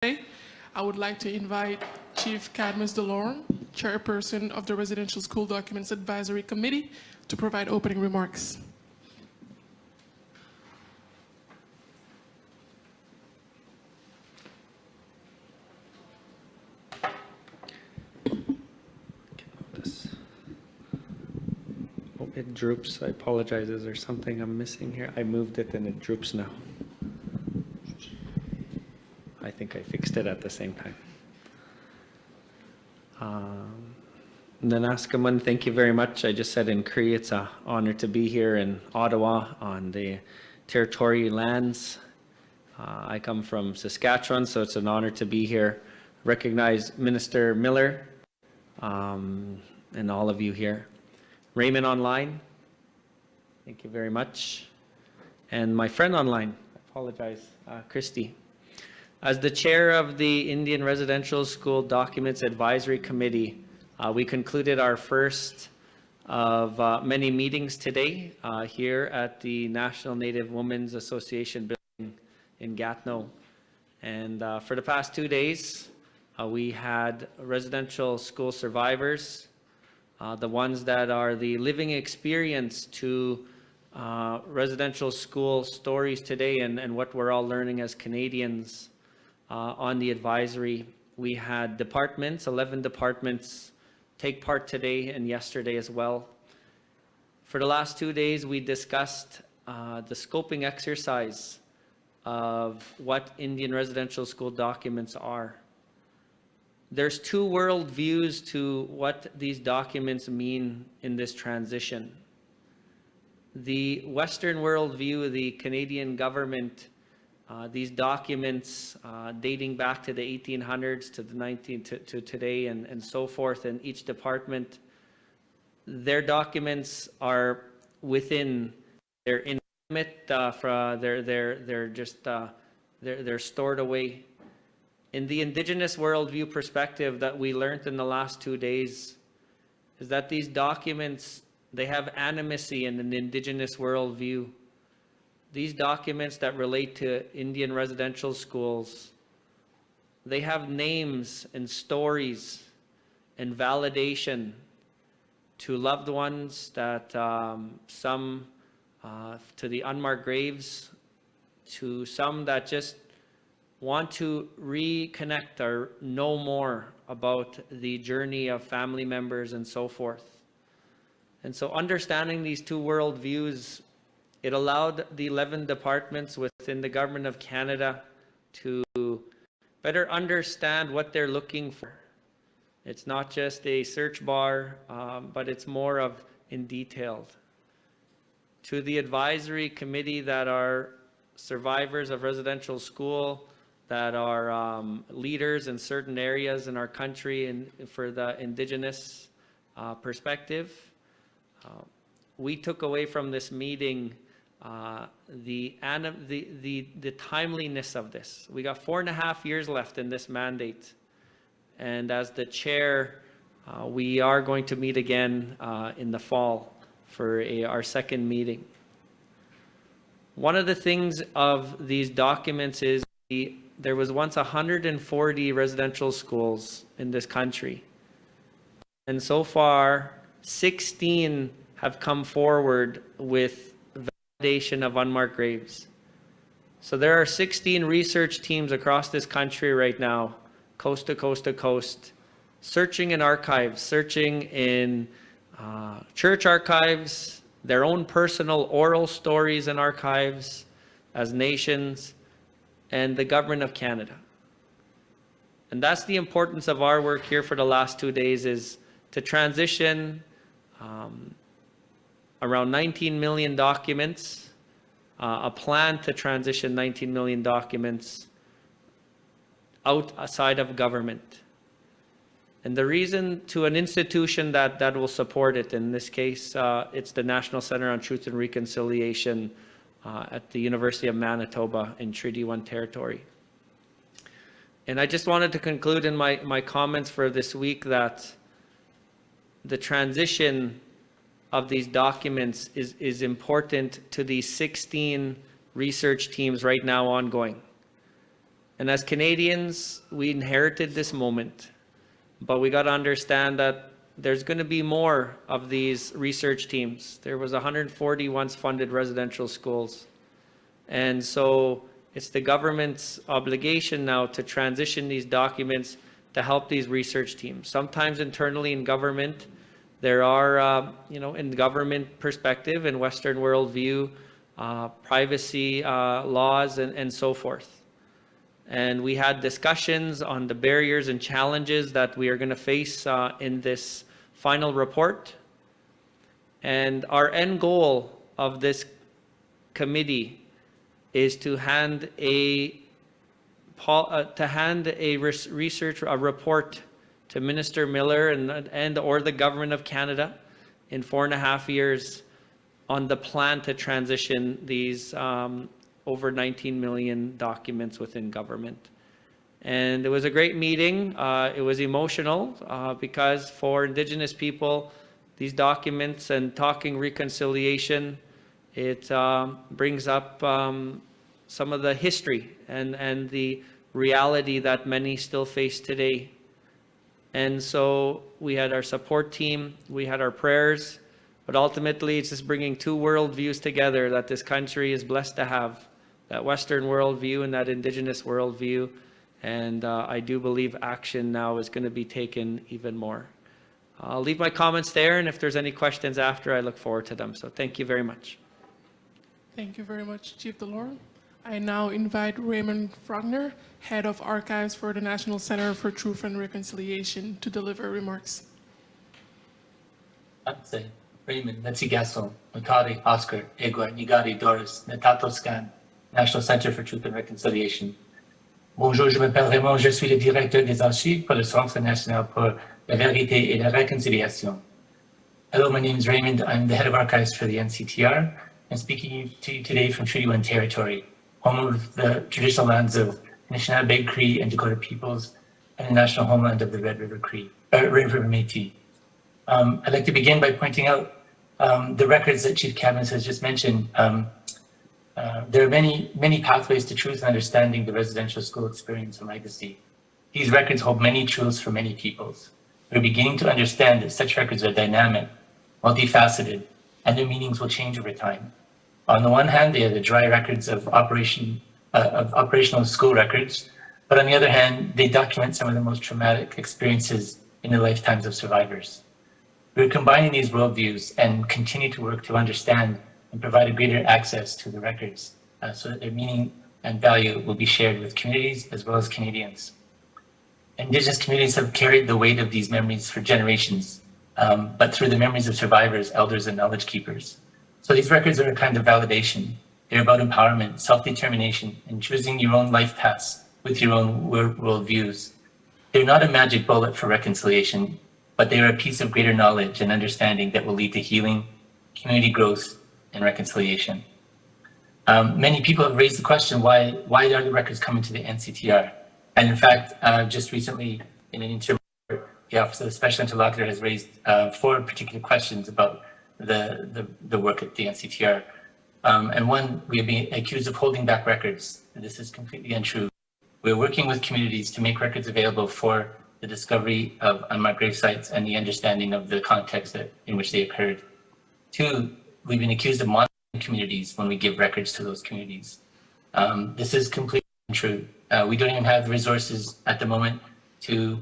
I would like to invite Chief Cadmus DeLorme, Chairperson of the Residential School Documents Advisory Committee, to provide opening remarks. Oh, it droops. I apologize. Is there something I'm missing here? I moved it and it droops now. I think I fixed it at the same time. Nanaskaman, thank you very much. I just said in Cree, it's an honor to be here in Ottawa on the territorial lands. I come from Saskatchewan, so it's an honor to be here. Recognize Minister Miller and all of you here. Raymond online, thank you very much. And my friend online, I apologize, Christy. As the chair of the Indian Residential School Documents Advisory Committee, we concluded our first of many meetings today here at the National Native Women's Association building in Gatineau. And for the past 2 days, we had residential school survivors, the ones that are the living experience to residential school stories today and what we're all learning as Canadians on the advisory. We had departments, 11 departments, take part today and yesterday as well. For the last 2 days, we discussed the scoping exercise of what Indian residential school documents are. There's two world views to what these documents mean in this transition. The Western world view, the Canadian government, these documents dating back to the 1800s to the to today and so forth, and each department, their documents are within their intimate, they're stored away. In the Indigenous worldview perspective that we learned in the last 2 days is that these documents, they have animacy in an Indigenous worldview. These documents that relate to Indian residential schools, they have names and stories and validation to loved ones that some to the unmarked graves, to some that just want to reconnect or know more about the journey of family members and so forth. And so understanding these two worldviews, it allowed the 11 departments within the Government of Canada to better understand what they're looking for. It's not just a search bar, but it's more of in detailed. To the advisory committee that are survivors of residential school, that are leaders in certain areas in our country and for the Indigenous perspective, we took away from this meeting the timeliness of this. We got 4.5 years left in this mandate, and as the chair, we are going to meet again in the fall for our second meeting. One of the things of these documents is there was once 140 residential schools in this country, and so far 16 have come forward with validation of unmarked graves. So there are 16 research teams across this country right now, coast to coast to coast, searching in archives, searching in church archives, their own personal oral stories and archives as nations, and the Government of Canada. And that's the importance of our work here for the last 2 days, is to transition around 19 million documents, a plan to transition 19 million documents outside of government. And the reason to an institution that will support it, in this case, it's the National Centre on Truth and Reconciliation at the University of Manitoba in Treaty 1 territory. And I just wanted to conclude in my comments for this week that the transition of these documents is important to these 16 research teams right now ongoing. And as Canadians, we inherited this moment, but we got to understand that there's going to be more of these research teams. There was 140 once funded residential schools. And so it's the government's obligation now to transition these documents to help these research teams. Sometimes internally in government, there are, in government perspective and Western worldview, privacy laws and so forth. And we had discussions on the barriers and challenges that we are going to face in this final report. And our end goal of this committee is to hand a report to Minister Miller and or the Government of Canada in 4.5 years on the plan to transition these over 19 million documents within government. And it was a great meeting. It was emotional because for Indigenous people, these documents and talking reconciliation, it brings up some of the history and the reality that many still face today. And so we had our support team, we had our prayers, but ultimately it's just bringing two worldviews together that this country is blessed to have, that Western worldview and that Indigenous worldview. And I do believe action now is going to be taken even more. I'll leave my comments there, and if there's any questions after, I look forward to them. So thank you very much. Thank you very much, Chief DeLorme. I now invite Raymond Fragner, Head of Archives for the National Center for Truth and Reconciliation, to deliver remarks. Raymond, Netsigaso, Notari, Oscar, Edward, Nigari, Doris, Netato Scan, National Center for Truth and Reconciliation. Bonjour, je m'appelle Raymond, je suis le directeur des archives pour le Centre national pour la vérité et la réconciliation. Hello, my name is Raymond. I'm the head of archives for the NCTR. I'm speaking to you today from Treaty 1 territory, home of the traditional lands of Anishinaabe, Cree, and Dakota peoples, and the national homeland of the Red River Métis. I'd like to begin by pointing out the records that Chief Cadmus has just mentioned. There are many pathways to truth and understanding the residential school experience and legacy. These records hold many truths for many peoples. We're beginning to understand that such records are dynamic, multifaceted, and their meanings will change over time. On the one hand, they are the dry records of operational school records, but on the other hand, they document some of the most traumatic experiences in the lifetimes of survivors. We're combining these worldviews and continue to work to understand and provide a greater access to the records so that their meaning and value will be shared with communities as well as Canadians. Indigenous communities have carried the weight of these memories for generations, but through the memories of survivors, elders, and knowledge keepers. So these records are a kind of validation. They're about empowerment, self-determination, and choosing your own life paths with your own worldviews. They're not a magic bullet for reconciliation, but they are a piece of greater knowledge and understanding that will lead to healing, community growth, and reconciliation. Many people have raised the question, why are the records coming to the NCTR? And in fact, just recently in an interview, the Office of the Special Interlocutor has raised 4 particular questions about the work at the NCTR. And one, we have been accused of holding back records. This is completely untrue. We're working with communities to make records available for the discovery of unmarked grave sites and the understanding of the context in which they occurred. 2, we've been accused of monitoring communities when we give records to those communities. This is completely untrue. We don't even have the resources at the moment to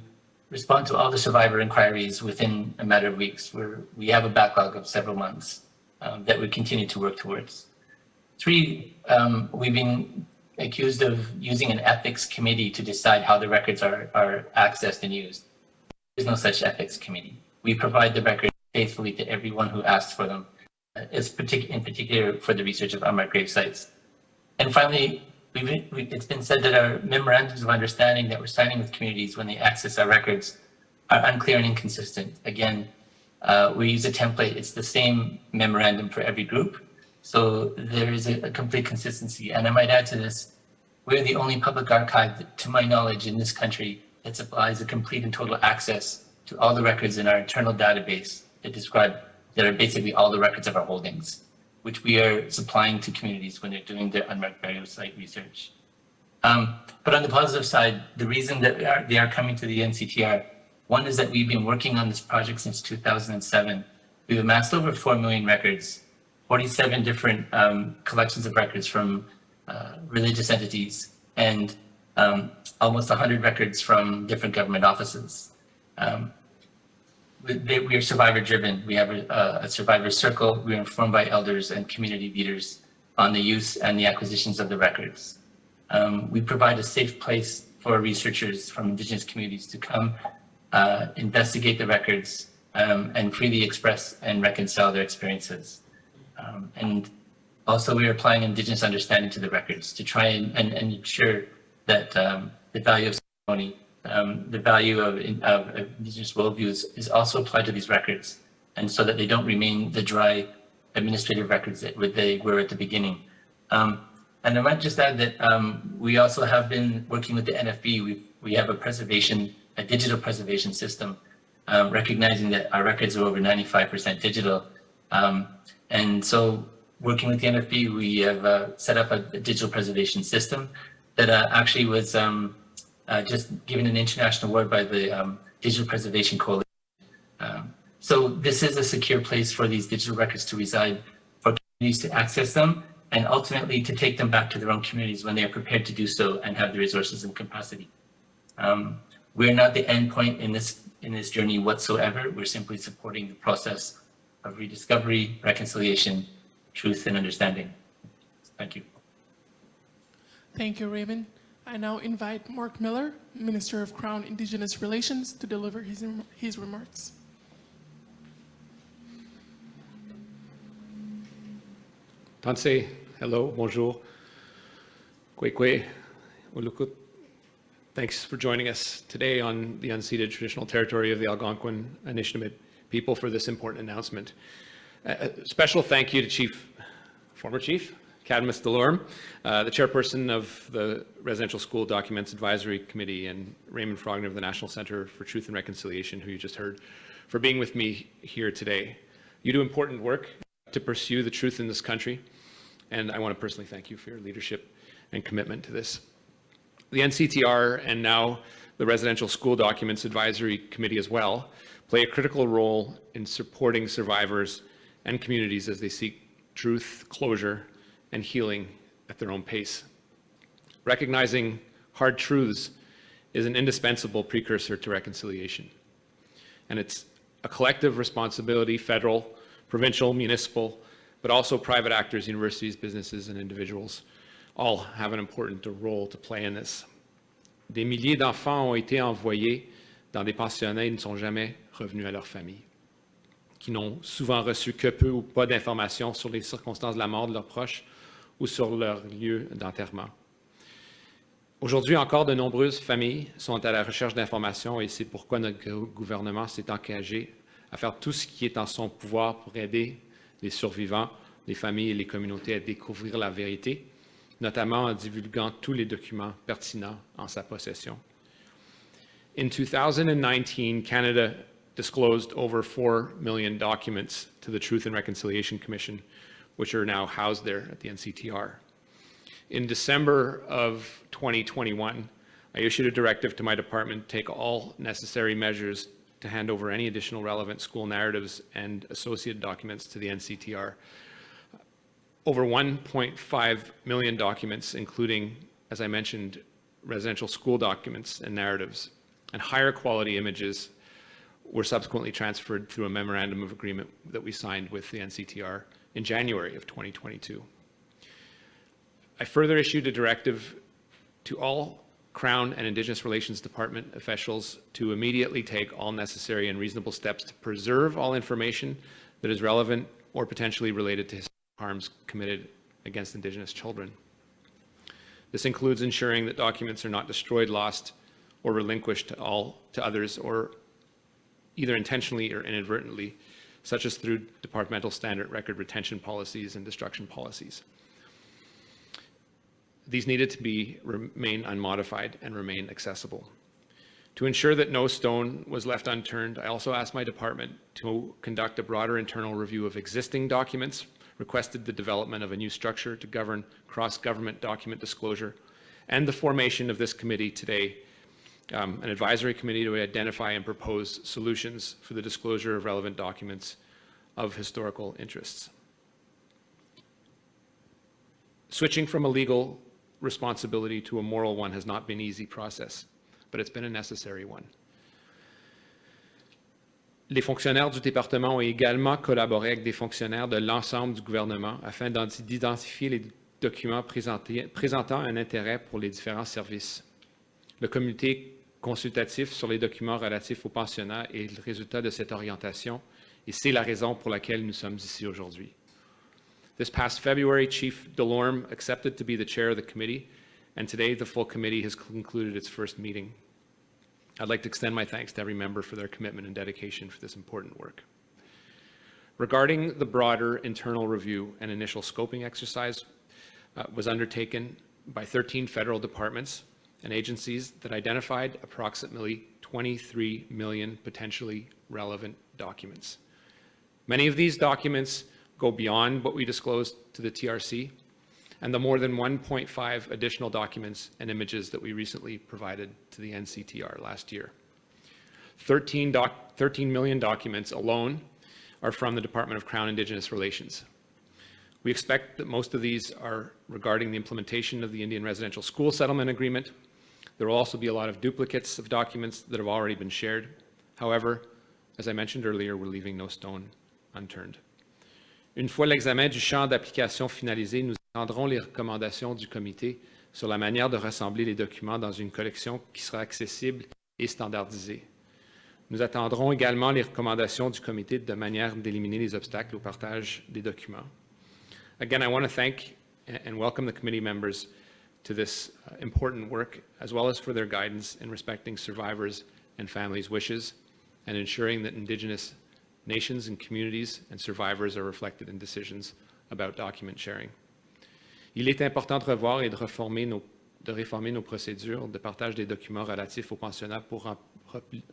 respond to all the survivor inquiries within a matter of weeks. We have a backlog of several months that we continue to work towards. 3, we've been accused of using an ethics committee to decide how the records are accessed and used. There's no such ethics committee. We provide the records faithfully to everyone who asks for them, in particular for the research of unmarked grave sites. And finally, it's been said that our memorandums of understanding that we're signing with communities when they access our records are unclear and inconsistent. Again, we use a template. It's the same memorandum for every group. So there is a complete consistency. And I might add to this, we're the only public archive, to my knowledge, in this country that supplies a complete and total access to all the records in our internal database that are basically all the records of our holdings, which we are supplying to communities when they're doing their unmarked burial site research. But on the positive side, the reason that they are coming to the NCTR, one is that we've been working on this project since 2007. We've amassed over 4 million records, 47 different collections of records from religious entities, and almost 100 records from different government offices. We are survivor driven. We have a survivor circle. We are informed by elders and community leaders on the use and the acquisitions of the records. We provide a safe place for researchers from Indigenous communities to come investigate the records and freely express and reconcile their experiences. And also we are applying Indigenous understanding to the records to try and ensure that the value of ceremony, the value of Indigenous worldviews is also applied to these records, and so that they don't remain the dry administrative records that they were at the beginning. And I might just add that we also have been working with the NFB. We have a digital preservation system, recognizing that our records are over 95% digital. And so working with the NFB, we have set up a digital preservation system that actually was just given an international award by the Digital Preservation Coalition. So this is a secure place for these digital records to reside, for communities to access them, and ultimately to take them back to their own communities when they are prepared to do so and have the resources and capacity. We're not the end point in this journey whatsoever. We're simply supporting the process of rediscovery, reconciliation, truth, and understanding. Thank you. Thank you, Raymond. I now invite Marc Miller, Minister of Crown-Indigenous Relations, to deliver his remarks. Tanse, hello, bonjour, kwekwe, ulukut. Thanks for joining us today on the unceded traditional territory of the Algonquin Anishinaabe people for this important announcement. A special thank you to former Chief Cadmus Delorme, the chairperson of the Residential School Documents Advisory Committee, and Raymond Fragner of the National Center for Truth and Reconciliation, who you just heard, for being with me here today. You do important work to pursue the truth in this country, and I want to personally thank you for your leadership and commitment to this. The NCTR, and now the Residential School Documents Advisory Committee as well, play a critical role in supporting survivors and communities as they seek truth, closure, and healing at their own pace. Recognizing hard truths is an indispensable precursor to reconciliation. And it's a collective responsibility, federal, provincial, municipal, but also private actors, universities, businesses, and individuals all have an important role to play in this. Des milliers d'enfants ont été envoyés dans des pensionnats et ne sont jamais revenus à leur famille, qui n'ont souvent reçu que peu ou pas d'informations sur les circonstances de la mort de leurs proches ou sur leur lieu d'enterrement. Aujourd'hui encore, de nombreuses familles sont à la recherche d'informations, et c'est pourquoi notre gouvernement s'est engagé à faire tout ce qui est en son pouvoir pour aider les survivants, les familles et les communautés à découvrir la vérité, notamment en divulguant tous les documents pertinents en sa possession. In 2019, Canada disclosed over 4 million documents to the Truth and Reconciliation Commission, which are now housed there at the NCTR. In December of 2021, I issued a directive to my department to take all necessary measures to hand over any additional relevant school narratives and associated documents to the NCTR. Over 1.5 million documents, including, as I mentioned, residential school documents and narratives, and higher quality images were subsequently transferred through a memorandum of agreement that we signed with the NCTR in January of 2022. I further issued a directive to all Crown and Indigenous Relations Department officials to immediately take all necessary and reasonable steps to preserve all information that is relevant or potentially related to historical harms committed against Indigenous children. This includes ensuring that documents are not destroyed, lost, or relinquished to others, or either intentionally or inadvertently, such as through departmental standard record retention policies and destruction policies. These needed to remain unmodified and remain accessible. To ensure that no stone was left unturned, I also asked my department to conduct a broader internal review of existing documents, requested the development of a new structure to govern cross-government document disclosure, and the formation of this committee today, an advisory committee to identify and propose solutions for the disclosure of relevant documents of historical interests. Switching from a legal responsibility to a moral one has not been an easy process, but it's been a necessary one. Les fonctionnaires du département ont également collaboré avec des fonctionnaires de l'ensemble du gouvernement afin d'identifier les documents présentant un intérêt pour les différents services. Le comité consultatif sur les documents relatifs aux pensionnats est le résultat de cette orientation et c'est la raison pour laquelle nous sommes ici aujourd'hui. This past February, Chief Delorme accepted to be the chair of the committee, and today the full committee has concluded its first meeting. I'd like to extend my thanks to every member for their commitment and dedication for this important work. Regarding the broader internal review, an initial scoping exercise was undertaken by 13 federal departments and agencies that identified approximately 23 million potentially relevant documents. Many of these documents go beyond what we disclosed to the TRC and the more than 1.5 additional documents and images that we recently provided to the NCTR last year. 13 million documents alone are from the Department of Crown-Indigenous Relations. We expect that most of these are regarding the implementation of the Indian Residential School Settlement Agreement. There will also be a lot of duplicates of documents that have already been shared. However, as I mentioned earlier, we're leaving no stone unturned. Une fois l'examen du champ d'application finalisé, nous attendrons les recommandations du comité sur la manière de rassembler les documents dans une collection qui sera accessible et standardisée. Nous attendrons également les recommandations du comité de manière d'éliminer les obstacles au partage des documents. Again, I want to thank and welcome the committee members to this important work, as well as for their guidance in respecting survivors and families' wishes and ensuring that Indigenous nations and communities and survivors are reflected in decisions about document sharing. Il est important de revoir et de réformer nos procédures de partage des documents relatifs aux pensionnats pour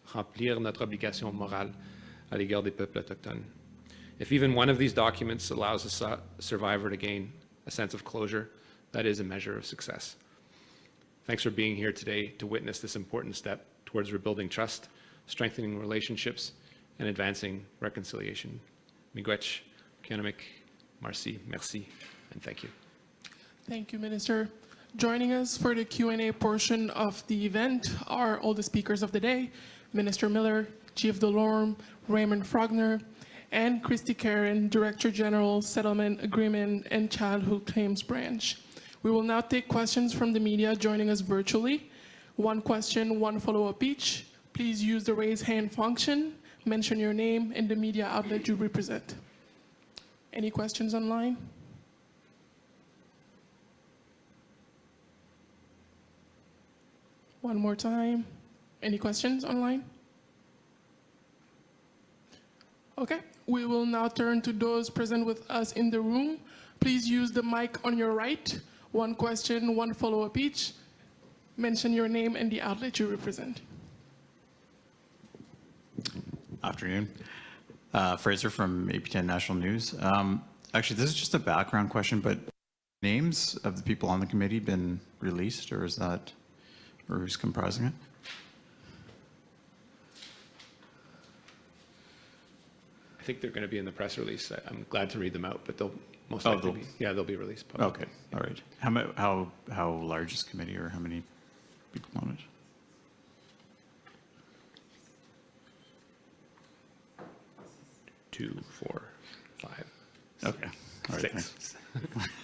remplir notre obligation morale à l'égard des peuples autochtones. If even one of these documents allows a survivor to gain a sense of closure, that is a measure of success. Thanks for being here today to witness this important step towards rebuilding trust, strengthening relationships, and advancing reconciliation. Miigwech, Kianamik, Marci, merci, and thank you. Thank you, Minister. Joining us for the Q&A portion of the event are all the speakers of the day, Minister Miller, Chief Delorme, Raymond Fragner, and Christy Karen, Director General, Settlement Agreement and Childhood Claims Branch. We will now take questions from the media joining us virtually. One question, one follow-up each. Please use the raise hand function, mention your name and the media outlet you represent. Any questions online? One more time. Any questions online? Okay, we will now turn to those present with us in the room. Please use the mic on your right. One question, one follow-up each. Mention your name and the outlet you represent. Afternoon. Fraser from APTN National News. Actually, this is just a background question, but names of the people on the committee been released, or is that, or who's comprising it? I think they're going to be in the press release. I'm glad to read them out, but they'll most likely be, yeah, they'll be released publicly. Okay, all right. How large is the committee, or how many people on it? Two, four, five, Okay, all right, six.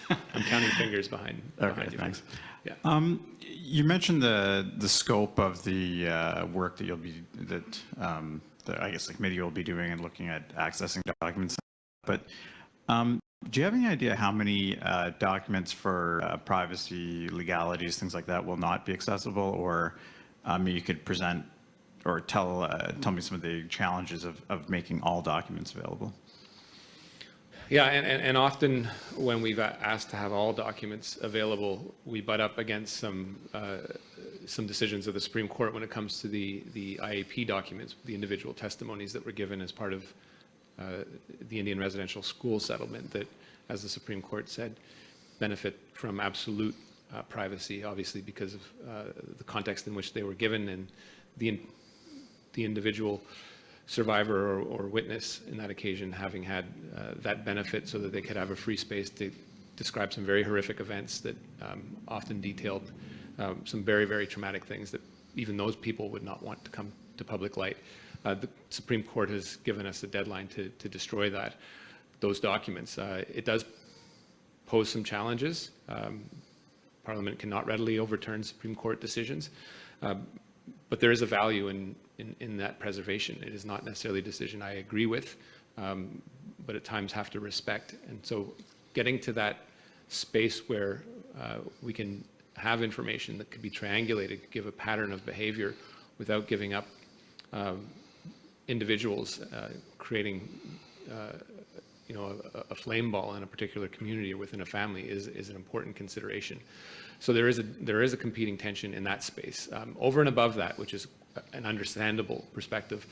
I'm counting fingers behind Okay, you. thanks. Yeah. You mentioned the scope of the work that you'll be, that I guess the committee will be doing and looking at accessing documents, but do you have any idea how many documents for privacy, legalities, things like that will not be accessible, or you could present or tell me some of the challenges of making all documents available? Yeah, and often when we've asked to have all documents available, we butt up against some decisions of the Supreme Court when it comes to the IAP documents, the individual testimonies that were given as part of the Indian Residential School Settlement that, as the Supreme Court said, benefit from absolute privacy, obviously because of the context in which they were given and the individual survivor or witness in that occasion having had that benefit so that they could have a free space to describe some very horrific events that often detailed some very, very traumatic things that even those people would not want to come to public light. The Supreme Court has given us a deadline to destroy those documents. It does pose some challenges. Parliament cannot readily overturn Supreme Court decisions, but there is a value in that preservation. It is not necessarily a decision I agree with, but at times have to respect. And so getting to that space where we can have information that could be triangulated, give a pattern of behavior without giving up individuals, creating a flame ball in a particular community or within a family is an important consideration. So there is a competing tension in that space. Over and above that, which is an understandable perspective,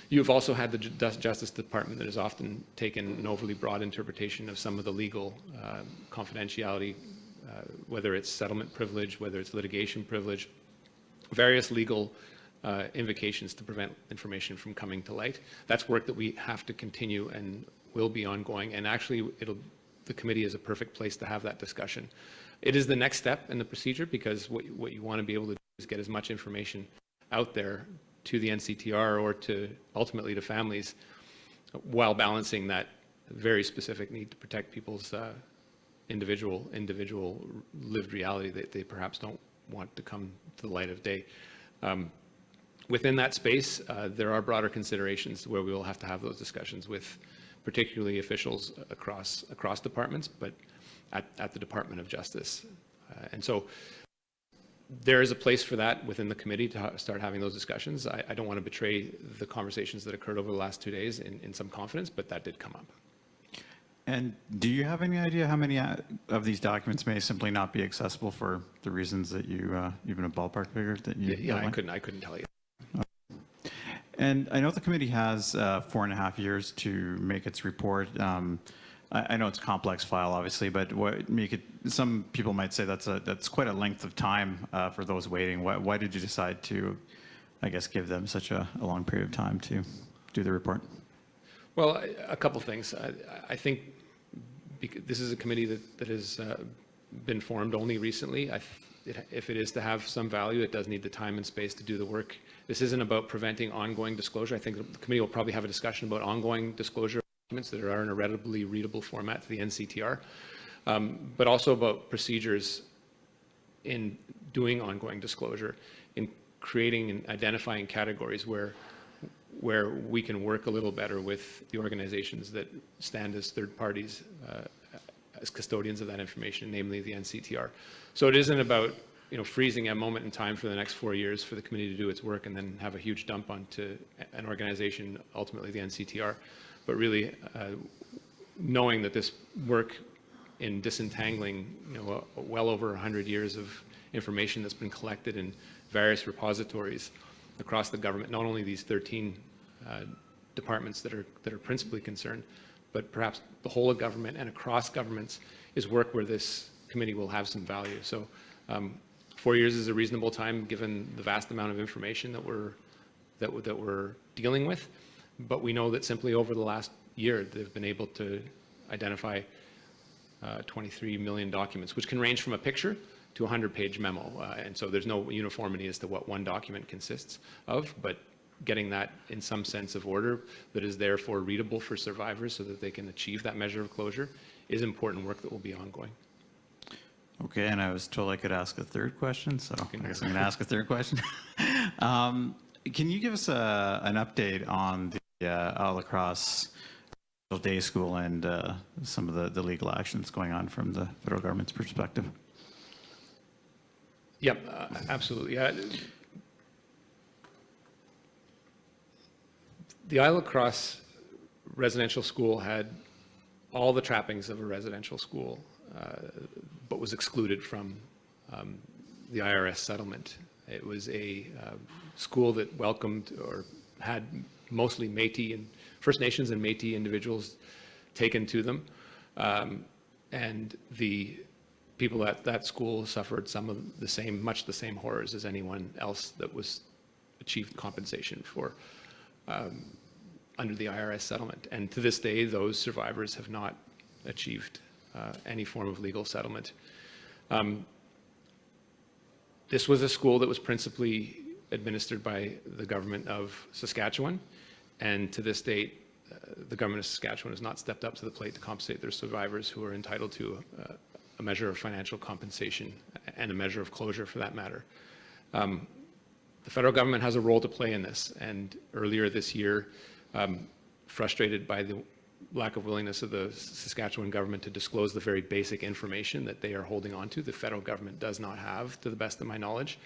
you've also had the Justice Department that has often taken an overly broad interpretation of some of the legal confidentiality, whether it's settlement privilege, whether it's litigation privilege, various legal invocations to prevent information from coming to light. That's work that we have to continue and will be ongoing. And actually, the committee is a perfect place to have that discussion. It is the next step in the procedure because what you want to be able to do is get as much information out there to the NCTR or ultimately to families while balancing that very specific need to protect people's individual lived reality that they perhaps don't want to come to the light of day. Within that space, there are broader considerations where we will have to have those discussions with particularly officials across departments, but at the Department of Justice. And so there is a place for that within the committee to start having those discussions. I don't want to betray the conversations that occurred over the last 2 days in some confidence, but that did come up. And do you have any idea how many of these documents may simply not be accessible for the reasons that you, even a ballpark figure that you? Yeah, I couldn't tell you. And I know the committee has 4.5 years to make its report. I know it's a complex file, obviously, but some people might say that's quite a length of time for those waiting. Why did you decide to, I guess, give them such a long period of time to do the report? Well, a couple things. I think this is a committee that has been formed only recently. If it is to have some value, it does need the time and space to do the work. This isn't about preventing ongoing disclosure. I think the committee will probably have a discussion about ongoing disclosure documents that are in a readily readable format to the NCTR, but also about procedures in doing ongoing disclosure, in creating and identifying categories where we can work a little better with the organizations that stand as third parties, as custodians of that information, namely the NCTR. So it isn't about freezing a moment in time for the next 4 years for the committee to do its work and then have a huge dump onto an organization, ultimately the NCTR, but really knowing that this work in disentangling well over 100 years of information that's been collected in various repositories across the government, not only these 13 departments that are principally concerned, but perhaps the whole of government and across governments is work where this committee will have some value. So 4 years is a reasonable time given the vast amount of information that we're dealing with. But we know that simply over the last year, they've been able to identify 23 million documents, which can range from a picture to a 100-page memo. And so there's no uniformity as to what one document consists of, but getting that in some sense of order that is therefore readable for survivors so that they can achieve that measure of closure is important work that will be ongoing. Okay, and I was told I could ask a third question, so I guess I'm going to ask a third question. Can you give us an update on the Lacrosse Day School and some of the legal actions going on from the federal government's perspective? Yep, absolutely. The Isle of Cross residential school had all the trappings of a residential school, but was excluded from the IRS settlement. It was a school that welcomed or had mostly Métis and First Nations and Métis individuals taken to them. And the people at that school suffered some of the same, much the same horrors as anyone else that was achieved compensation for under the IRS settlement. And to this day, those survivors have not achieved any form of legal settlement. This was a school that was principally administered by the government of Saskatchewan, and to this date, the government of Saskatchewan has not stepped up to the plate to compensate their survivors who are entitled to a measure of financial compensation and a measure of closure for that matter. The federal government has a role to play in this, and earlier this year, frustrated by the lack of willingness of the Saskatchewan government to disclose the very basic information that they are holding on to, the federal government does not have, to the best of my knowledge.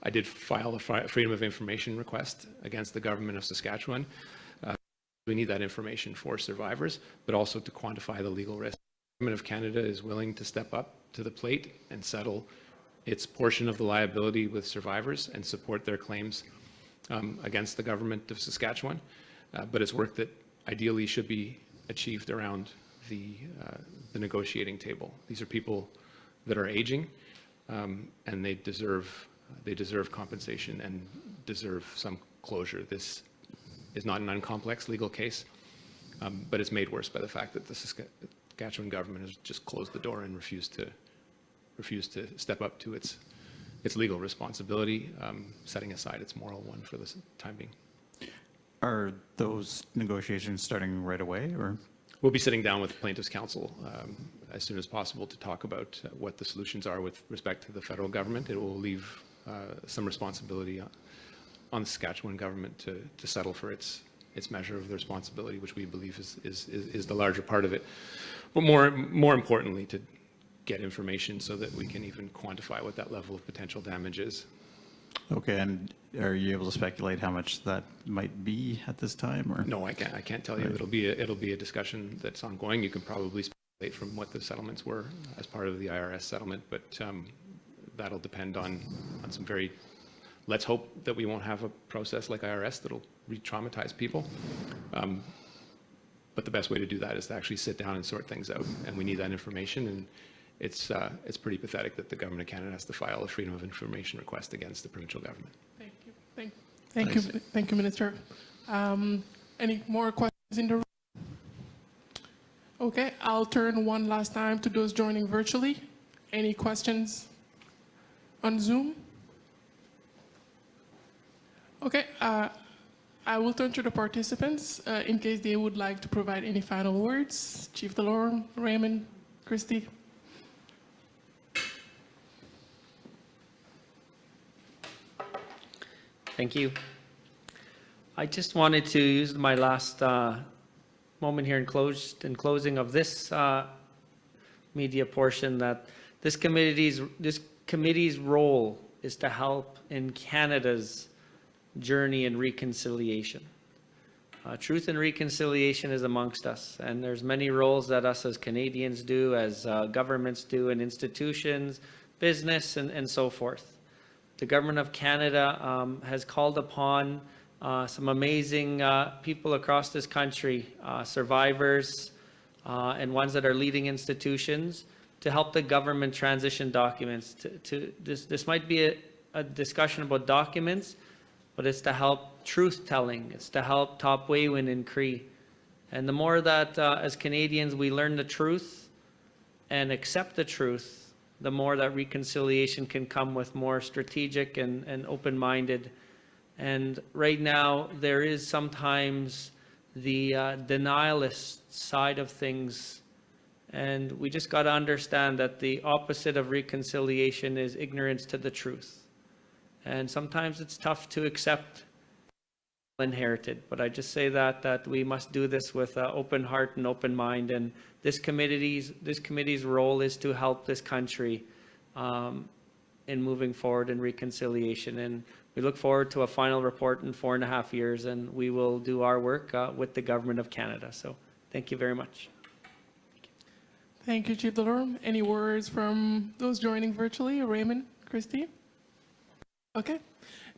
I did file a Freedom of Information request against the government of Saskatchewan. We need that information for survivors, but also to quantify the legal risk. The government of Canada is willing to step up to the plate and settle its portion of the liability with survivors and support their claims against the government of Saskatchewan. But it's work that ideally should be achieved around the negotiating table. These are people that are aging, and they deserve compensation and deserve some closure. This is not an uncomplex legal case, but it's made worse by the fact that the Saskatchewan government has just closed the door and refused to step up to its legal responsibility, setting aside its moral one for the time being. Are those negotiations starting right away, or? We'll be sitting down with plaintiffs' counsel as soon as possible to talk about what the solutions are with respect to the federal government. It will leave some responsibility on the Saskatchewan government to settle for its measure of the responsibility, which we believe is the larger part of it. But more importantly, to get information so that we can even quantify what that level of potential damage is. Okay, and are you able to speculate how much that might be at this time, or? No, I can't tell you. Right. It'll be a discussion that's ongoing. You can probably speculate from what the settlements were as part of the IRS settlement, but that'll depend on some very. Let's hope that we won't have a process like IRS that'll re-traumatize people. But the best way to do that is to actually sit down and sort things out, and we need that information. And it's pretty pathetic that the government of Canada has to file a Freedom of Information request against the provincial government. Thank you, Minister. Any more questions in the room? Okay, I'll turn one last time to those joining virtually. Any questions on Zoom? Okay, I will turn to the participants in case they would like to provide any final words. Chief Delorme, Raymond, Christy. Thank you. I just wanted to use my last moment here in closing of this media portion that this committee's role is to help in Canada's journey in reconciliation. Truth and reconciliation is amongst us, and there's many roles that us as Canadians do, as governments do, and institutions, business, and so forth. The Government of Canada has called upon some amazing people across this country, survivors and ones that are leading institutions, to help the government transition documents. This might be a discussion about documents, but it's to help truth-telling. It's to help Top Waywin and Cree. And the more that as Canadians we learn the truth and accept the truth, the more that reconciliation can come with more strategic and open-minded. And right now, there is sometimes the denialist side of things. And we just got to understand that the opposite of reconciliation is ignorance to the truth. And sometimes it's tough to accept inherited, but I just say that we must do this with an open heart and open mind. And this committee's role is to help this country in moving forward in reconciliation. And we look forward to a final report in 4.5 years, and we will do our work with the Government of Canada. So thank you very much. Thank you, Chief Delorme. Any words from those joining virtually? Raymond, Christy? Okay.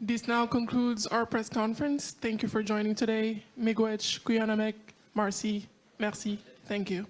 This now concludes our press conference. Thank you for joining today. Miigwech, Kuyanamek, Marcy, merci. Thank you.